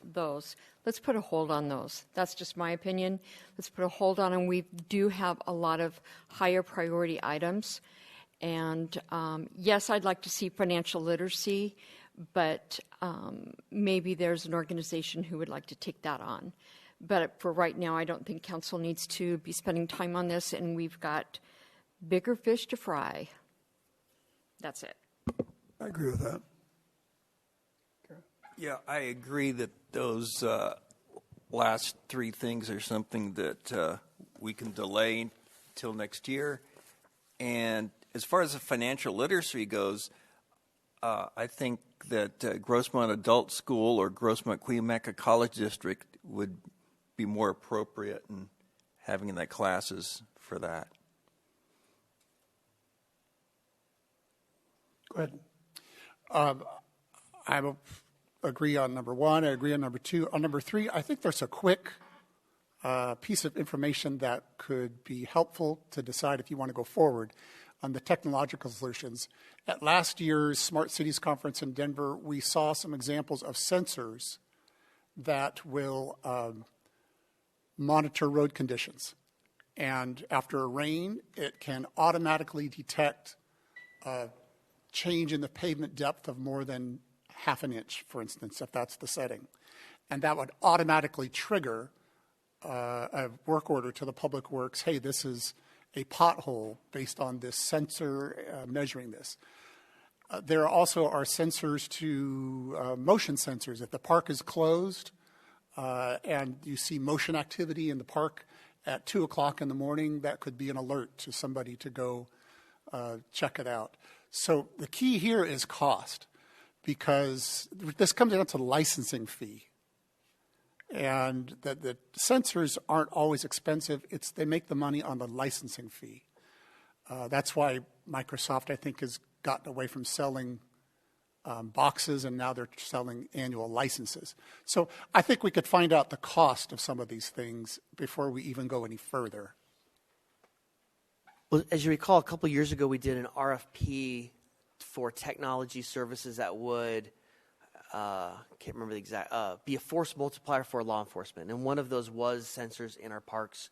those. Let's put a hold on those. That's just my opinion. Let's put a hold on them. We do have a lot of higher priority items. And yes, I'd like to see financial literacy, but maybe there's an organization who would like to take that on. But for right now, I don't think council needs to be spending time on this, and we've got bigger fish to fry. That's it. I agree with that. Yeah, I agree that those last three things are something that we can delay till next year. And as far as the financial literacy goes, I think that Grossmont Adult School or Grossmont Cuyamaca College District would be more appropriate in having that classes for that. Go ahead. I agree on number one. I agree on number two. On number three, I think there's a quick piece of information that could be helpful to decide if you want to go forward on the technological solutions. At last year's Smart Cities Conference in Denver, we saw some examples of sensors that will monitor road conditions. And after a rain, it can automatically detect a change in the pavement depth of more than half an inch, for instance, if that's the setting. And that would automatically trigger a work order to the Public Works, hey, this is a pothole based on this sensor measuring this. There also are sensors to motion sensors. If the park is closed and you see motion activity in the park at 2 o'clock in the morning, that could be an alert to somebody to go check it out. So the key here is cost, because this comes down to the licensing fee. And the sensors aren't always expensive. They make the money on the licensing fee. That's why Microsoft, I think, has gotten away from selling boxes, and now they're selling annual licenses. So I think we could find out the cost of some of these things before we even go any further. Well, as you recall, a couple years ago, we did an RFP for technology services that would, can't remember the exact, be a force multiplier for law enforcement. And one of those was sensors in our parks.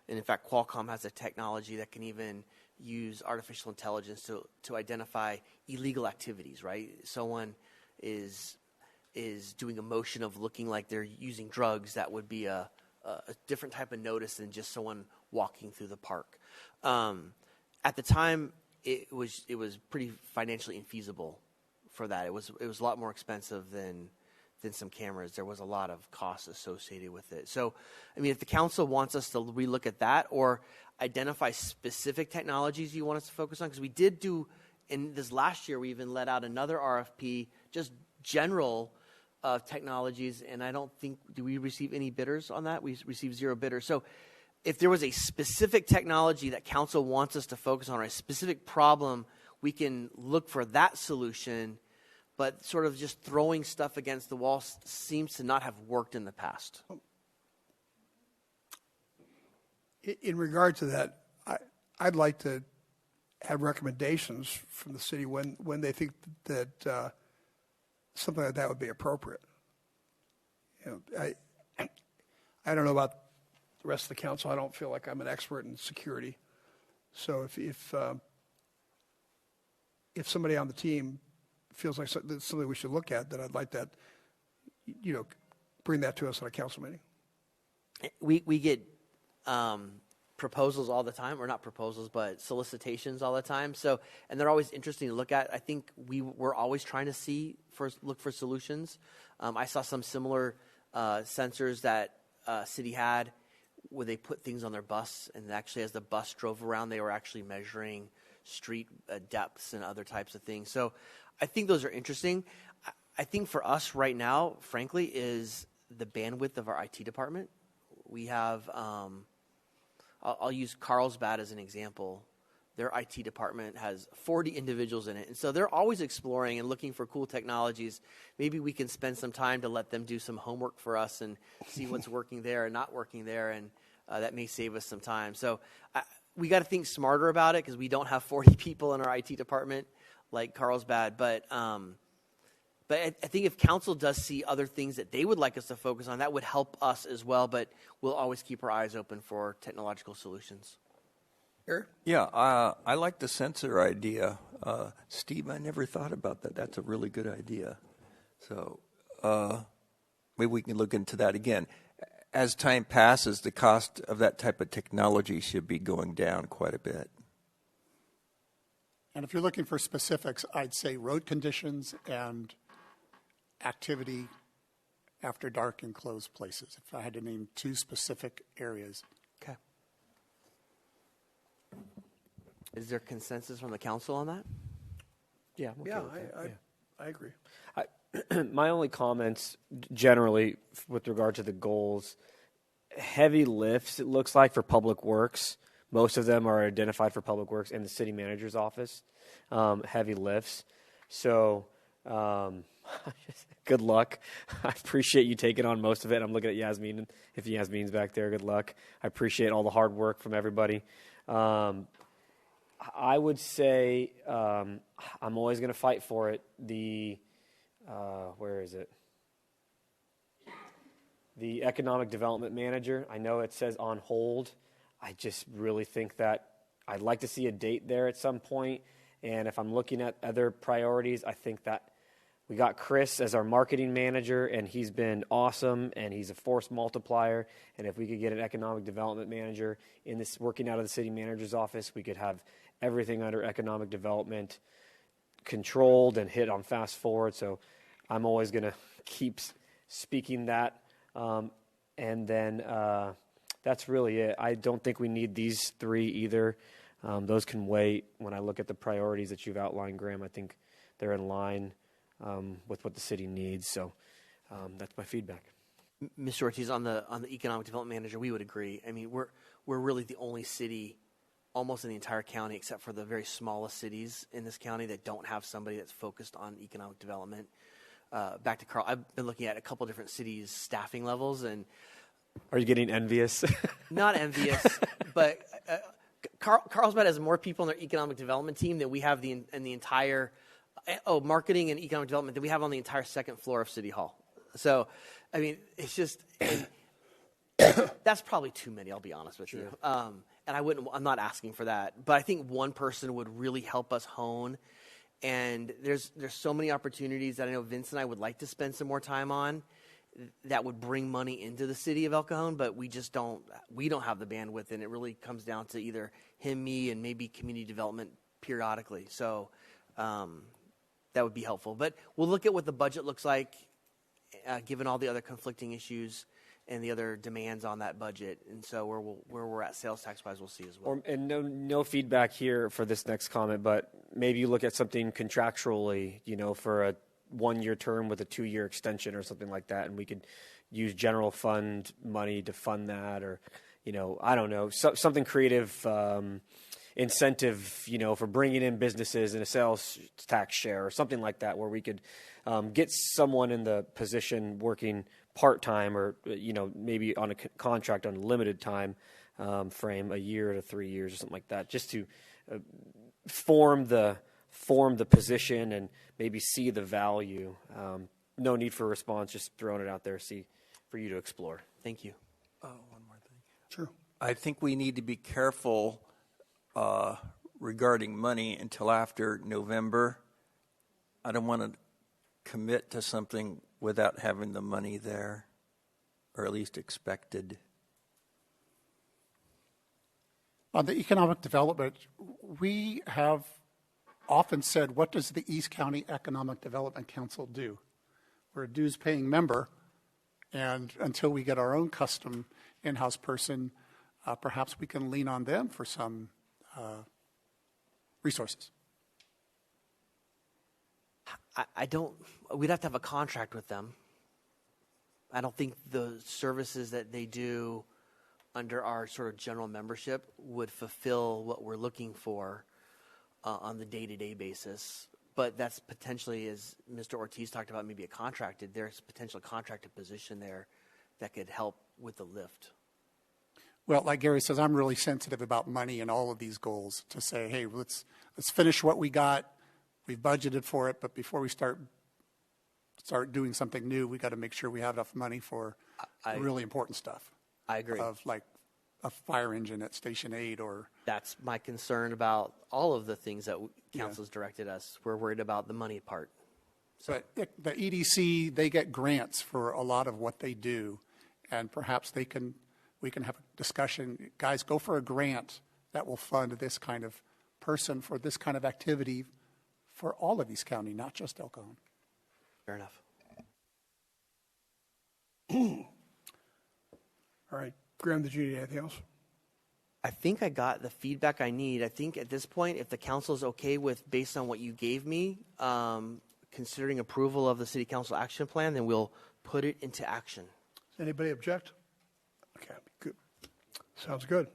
And in fact, Qualcomm has a technology that can even use artificial intelligence to identify illegal activities, right? Someone is doing a motion of looking like they're using drugs. That would be a different type of notice than just someone walking through the park. At the time, it was pretty financially infeasible for that. It was a lot more expensive than some cameras. There was a lot of costs associated with it. So, I mean, if the council wants us to relook at that or identify specific technologies you want us to focus on, because we did do, in this last year, we even let out another RFP, just general technologies, and I don't think, do we receive any bidders on that? We received 0 bidders. So if there was a specific technology that council wants us to focus on or a specific problem, we can look for that solution but sort of just throwing stuff against the wall seems to not have worked in the past. In regard to that, I'd like to have recommendations from the city when they think that something like that would be appropriate. I don't know about the rest of the council. I don't feel like I'm an expert in security. So if somebody on the team feels like that's something we should look at, then I'd like that, bring that to us at a council meeting. We get proposals all the time, or not proposals, but solicitations all the time. So, and they're always interesting to look at. I think we're always trying to look for solutions. I saw some similar sensors that city had where they put things on their bus, and actually as the bus drove around, they were actually measuring street depths and other types of things. So I think those are interesting. I think for us right now, frankly, is the bandwidth of our IT department. We have, I'll use Carlsbad as an example. Their IT department has 40 individuals in it. And so they're always exploring and looking for cool technologies. Maybe we can spend some time to let them do some homework for us and see what's working there and not working there. And that may save us some time. So we got to think smarter about it because we don't have 40 people in our IT department like Carlsbad. But I think if council does see other things that they would like us to focus on, that would help us as well. But we'll always keep our eyes open for technological solutions. Yeah, I like the sensor idea. Steve, I never thought about that. That's a really good idea. So maybe we can look into that again. As time passes, the cost of that type of technology should be going down quite a bit. And if you're looking for specifics, I'd say road conditions and activity after dark in closed places, if I had to name two specific areas. Okay. Is there consensus from the council on that? Yeah, I'm okay with that. I agree. My only comments generally with regard to the goals, heavy lifts, it looks like, for Public Works. Most of them are identified for Public Works in the city manager's office, heavy lifts. So good luck. I appreciate you taking on most of it. I'm looking at Yasmin. If Yasmin's back there, good luck. I appreciate all the hard work from everybody. I would say I'm always going to fight for it. Where is it? The Economic Development Manager. I know it says on hold. I just really think that I'd like to see a date there at some point. And if I'm looking at other priorities, I think that we got Chris as our marketing manager, and he's been awesome, and he's a force multiplier. And if we could get an economic development manager in this, working out of the city manager's office, we could have everything under economic development controlled and hit on fast forward. So I'm always going to keep speaking that. And then that's really it. I don't think we need these three either. Those can wait. When I look at the priorities that you've outlined, Graham, I think they're in line with what the city needs. So that's my feedback. Mr. Ortiz, on the economic development manager, we would agree. I mean, we're really the only city almost in the entire county, except for the very smallest cities in this county, that don't have somebody that's focused on economic development. Back to Carl, I've been looking at a couple different cities' staffing levels, and are you getting envious? Not envious, but Carlsbad has more people in their economic development team than we have in the entire marketing and economic development that we have on the entire second floor of City Hall. So, I mean, it's just that's probably too many. I'll be honest with you. And I'm not asking for that, but I think one person would really help us hone. And there's so many opportunities that I know Vince and I would like to spend some more time on that would bring money into the city of El Cajon, but we don't have the bandwidth, and it really comes down to either him, me, and maybe community development periodically. So that would be helpful. But we'll look at what the budget looks like, given all the other conflicting issues and the other demands on that budget. And so where we're at sales tax-wise, we'll see as well. And no feedback here for this next comment, but maybe you look at something contractually, for a 1-year term with a 2-year extension or something like that, and we could use general fund money to fund that, or, I don't know, something creative. incentive, for bringing in businesses and a sales tax share or something like that, where we could get someone in the position working part-time or, maybe on a contract on a limited time frame, a year to 3 years or something like that, just to form the position and maybe see the value. No need for a response, just throwing it out there, for you to explore. Thank you. One more thing. Sure. I think we need to be careful regarding money until after November. I don't want to commit to something without having the money there, or at least expected. On the economic development, we have often said, what does the East County Economic Development Council do? We're a dues-paying member, and until we get our own custom in-house person, perhaps we can lean on them for some resources. We'd have to have a contract with them. I don't think the services that they do under our sort of general membership would fulfill what we're looking for on the day-to-day basis. But that's potentially, as Mr. Ortiz talked about, maybe there's a potential contracted position there that could help with the lift. Well, like Gary says, I'm really sensitive about money and all of these goals to say, hey, let's finish what we got. We've budgeted for it, but before we start doing something new, we got to make sure we have enough money for the really important stuff. I agree. Of like a fire engine at Station 8 or... That's my concern about all of the things that council's directed us. We're worried about the money part. So. But the EDC, they get grants for a lot of what they do, and perhaps we can have a discussion. Guys, go for a grant that will fund this kind of person for this kind of activity for all of East County, not just El Cajon. Fair enough. All right. Graham, did you need anything else? I think I got the feedback I need. I think at this point, if the council is okay with, based on what you gave me, considering approval of the city council action plan, then we'll put it into action. Does anybody object? Okay, good. Sounds good.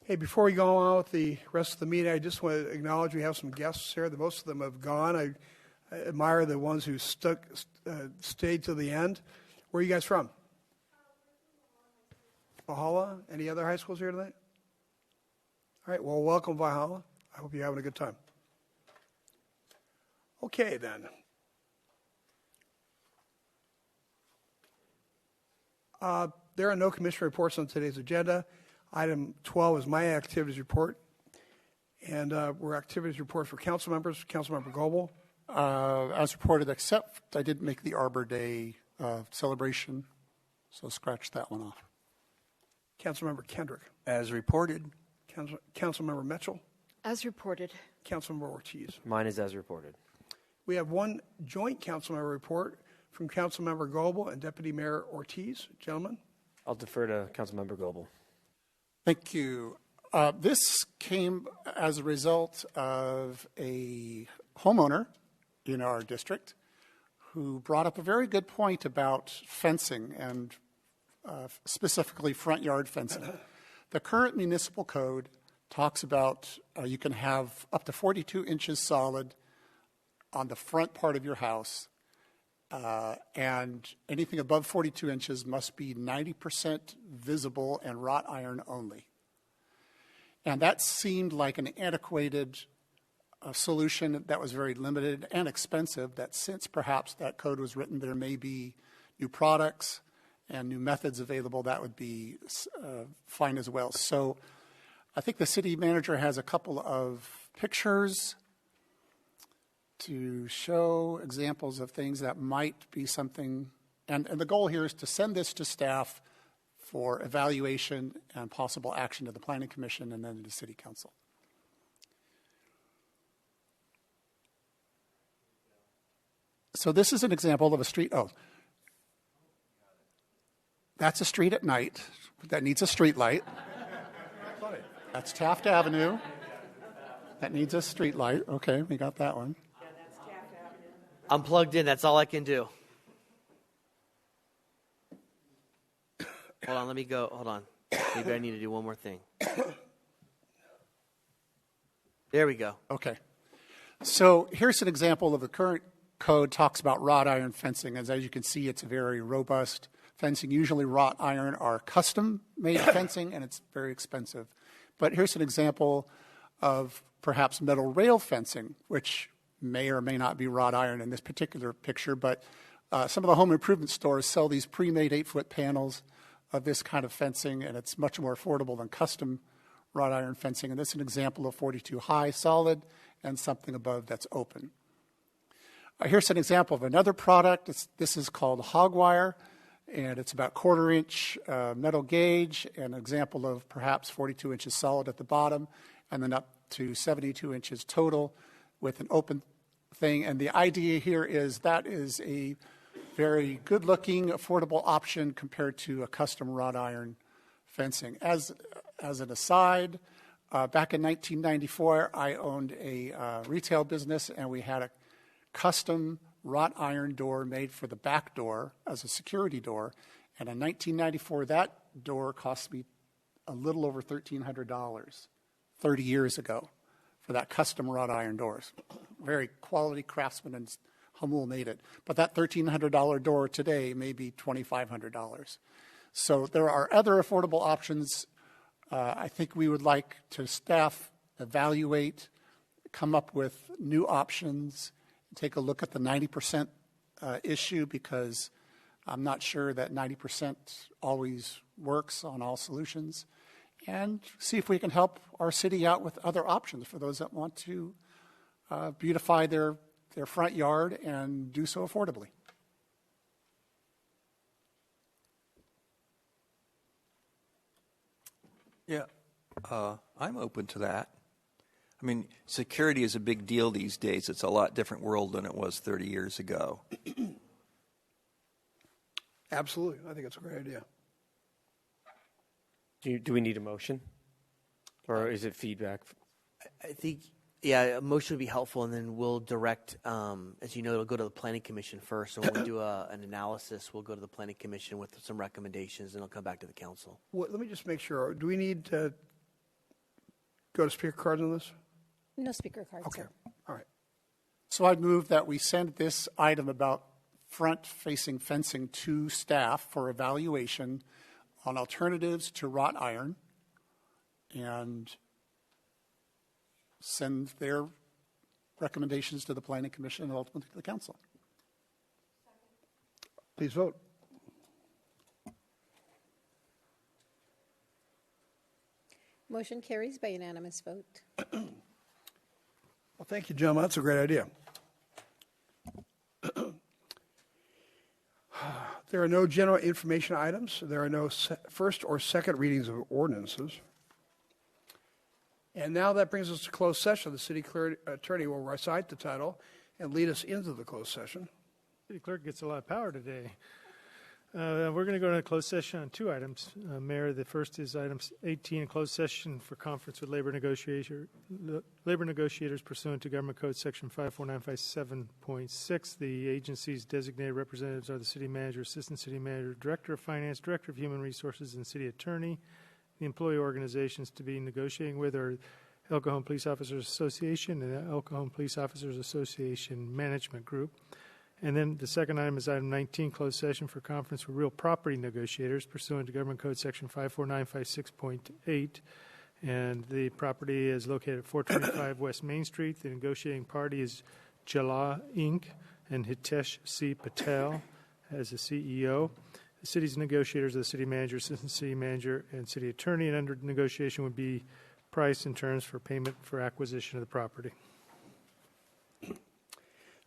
Hey, before we go on with the rest of the meeting, I just want to acknowledge we have some guests here. Most of them have gone. I admire the ones who stayed to the end. Where are you guys from? Valhalla? Any other high schools here tonight? All right, well, welcome, Valhalla. I hope you're having a good time. Okay, then. There are no commissioner reports on today's agenda. Item 12 is my activities report. And we're activities report for council members. Councilmember Goebel. As reported, except I didn't make the Arbor Day celebration, so scratch that one off. Councilmember Kendrick. As reported. Councilmember Mitchell. As reported. Councilmember Ortiz. Mine is as reported. We have one joint councilmember report from Councilmember Goebel and Deputy Mayor Ortiz. Gentlemen. I'll defer to Councilmember Goebel. Thank you. This came as a result of a homeowner in our district who brought up a very good point about fencing and specifically front yard fencing. The current municipal code talks about you can have up to 42 inches solid on the front part of your house, and anything above 42 inches must be 90% visible and wrought iron only. And that seemed like an antiquated solution that was very limited and expensive, that since perhaps that code was written, there may be new products and new methods available that would be fine as well. So I think the city manager has a couple of pictures to show examples of things that might be something, and the goal here is to send this to staff for evaluation and possible action to the Planning Commission and then to the City Council. So this is an example of a street. Oh, that's a street at night that needs a street light. That's Taft Avenue. That needs a street light. Okay, we got that one. Yeah, that's Taft Avenue. I'm plugged in. That's all I can do. Hold on, let me go. Hold on. Maybe I need to do one more thing. There we go. Okay. So here's an example of the current code talks about wrought iron fencing. As you can see, it's very robust fencing. Usually wrought iron are custom-made fencing, and it's very expensive. But here's an example of perhaps metal rail fencing, which may or may not be wrought iron in this particular picture, but some of the home improvement stores sell these pre-made 8-foot panels of this kind of fencing, and it's much more affordable than custom wrought iron fencing. And this is an example of 42 high solid and something above that's open. Here's an example of another product. This is called hog wire, and it's about 1/4 inch metal gauge, an example of perhaps 42 inches solid at the bottom, and then up to 72 inches total with an open thing. And the idea here is that is a very good-looking, affordable option compared to a custom wrought iron fencing. As an aside, back in 1994, I owned a retail business, and we had a custom wrought iron door made for the back door as a security door. And in 1994, that door cost me a little over $1,300 30 years ago for that custom wrought iron doors. Very quality craftsman and Hummel made it. But that $1,300 door today may be $2,500. So there are other affordable options. I think we would like to staff evaluate, come up with new options, take a look at the 90% issue, because I'm not sure that 90% always works on all solutions, and see if we can help our city out with other options for those that want to beautify their front yard and do so affordably. Yeah, I'm open to that. I mean, security is a big deal these days. It's a lot different world than it was 30 years ago. Absolutely. I think it's a great idea. Do we need a motion? Or is it feedback? I think, yeah, a motion would be helpful, and then we'll direct, as you know, it'll go to the Planning Commission first. So when we do an analysis, we'll go to the Planning Commission with some recommendations, and it'll come back to the council. Well, let me just make sure. Do we need to go to speaker cards on this? No speaker cards, Okay. sir. All right. So I'd move that we send this item about front-facing fencing to staff for evaluation on alternatives to wrought iron, and send their recommendations to the Planning Commission and ultimately to the council. Please vote. Motion carries by unanimous vote. Well, thank you, gentlemen. That's a great idea. There are no general information items. There are no first or second readings of ordinances. And now that brings us to closed session. The city attorney will recite the title and lead us into the closed session. City clerk gets a lot of power today. We're going to go into closed session on 2 items. Mayor, the first is item 18, closed session for conference with labor negotiators pursuant to Government Code Section 54957.6. The agency's designated representatives are the city manager, assistant city manager, director of finance, director of human resources, and city attorney. The employee organizations to be negotiating with are El Cajon Police Officers Association and the El Cajon Police Officers Association Management Group. And then the second item is item 19, closed session for conference with real property negotiators pursuant to Government Code Section 54956.8. And the property is located at 425 West Main Street. The negotiating party is Jala Inc. and Hitesh C. Patel as the CEO. The city's negotiators are the city manager, assistant city manager, and city attorney. And under negotiation would be price and terms for payment for acquisition of the property.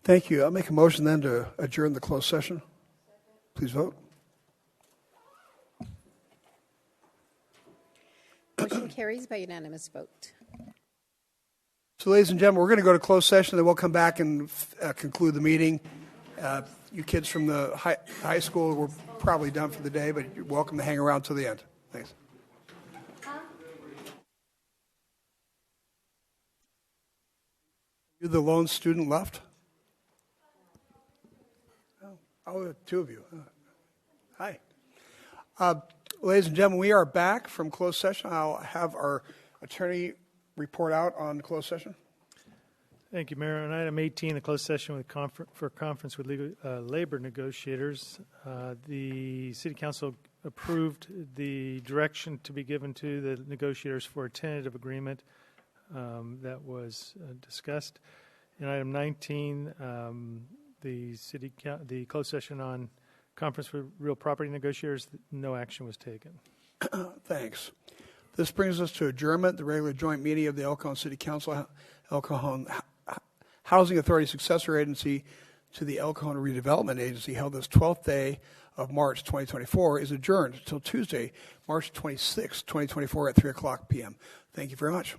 Thank you. I'll make a motion then to adjourn the closed session. Please vote. Motion carries by unanimous vote. So, ladies and gentlemen, we're going to go to closed session, then we'll come back and conclude the meeting. You kids from the high school, we're probably done for the day, but you're welcome to hang around till the end. Thanks. You're the lone student left? Oh, 2 of you. Hi. Ladies and gentlemen, we are back from closed session. I'll have our attorney report out on closed session. Thank you, Mayor. On item 18, the closed session with for conference with labor negotiators, the City Council approved the direction to be given to the negotiators for a tentative agreement that was discussed. In item 19, the closed session on conference for real property negotiators, no action was taken. Thanks. This brings us to adjournment. The regular joint meeting of the El Cajon City Council, El Cajon Housing Authority successor agency to the El Cajon Redevelopment Agency, held this 12th day of March 2024, is adjourned until Tuesday, March 26, 2024 at 3 o'clock p.m. Thank you very much.